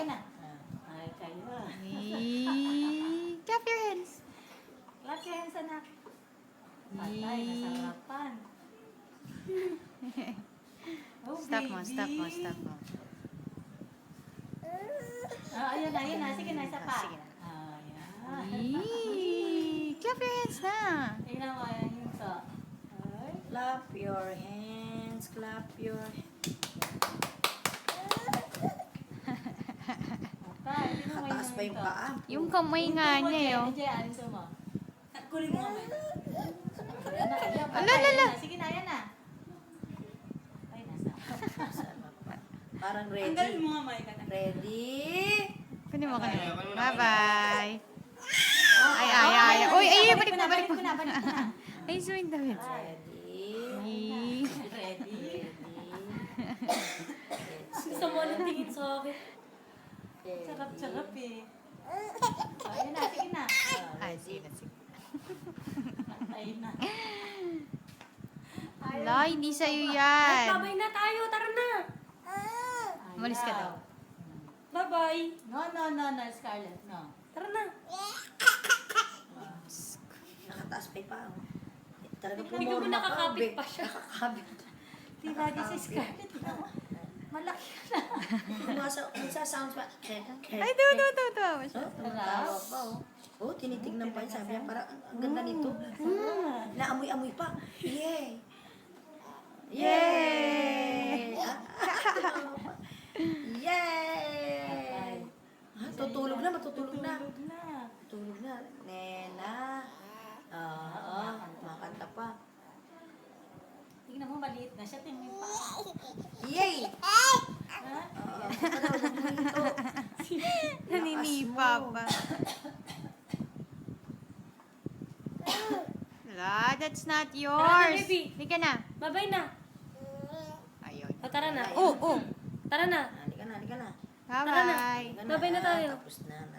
Sige na. Ay, kayo. Clap your hands. Clap your hands, anak. Patay, nasarapan. Oh, Stop mo, baby. stop mo, stop mo. Ayun na. Sige na, isa pa. Sige na. Ayan. Clap your hands na. Tingnan mo, ayan yung to. Ay. Clap your hands, clap your hands. Patay, tingnan mo Taas pa yung to. paa. Yung kamay nga niya eh. Oh. Ayan, ito mo. Kunin mo nga. Ayan na, ayan, patay, Ala, ala, ala. ayan na. Sige na, ayan na. Ay, nasa. Parang ready. Ang galing mo nga, Mike. Ready? Kunin mo, kunin mo. Bye-bye. Ay. Uy, balik mo. Balik ko na. Ay, swing damit. Ready? Ready? Gusto mo nang tingin sa akin. Sarap eh. Ayan na, sige na. Ay, sige. Ayun na. Wala, hindi sa'yo yan. Babay na tayo, tara na. Umalis ka daw. Bye-bye. No, Scarlett, no. Tara na. Nakataas pa yung paa. Talaga po Hindi ka mo nakakapit pa siya. Nakakabit. Di ba, this is Scarlett. Malaki ka na. Magsasounds pa. Ay, to. Tumatawa pa, oh. Oh, tinitignan pa yun. Sabi niya, parang ang ganda nito. Naamoy-amoy pa. Yay! Yay! Yay! Tutulog na, matutulog na. Tulog na. Tulog na. Nena. Oo, makanta pa. Tingnan mo, maliit na siya. Tingnan mo yung paa. Yay! Ha? Oo, ito. Naninipa pa. Wala, that's not yours. baby. Hindi ka na. Bye-bye na. Ayun. O, tara na. Oh. Tara na. Halika na. Bye-bye. Halika Bye-bye na tayo. Tapos na.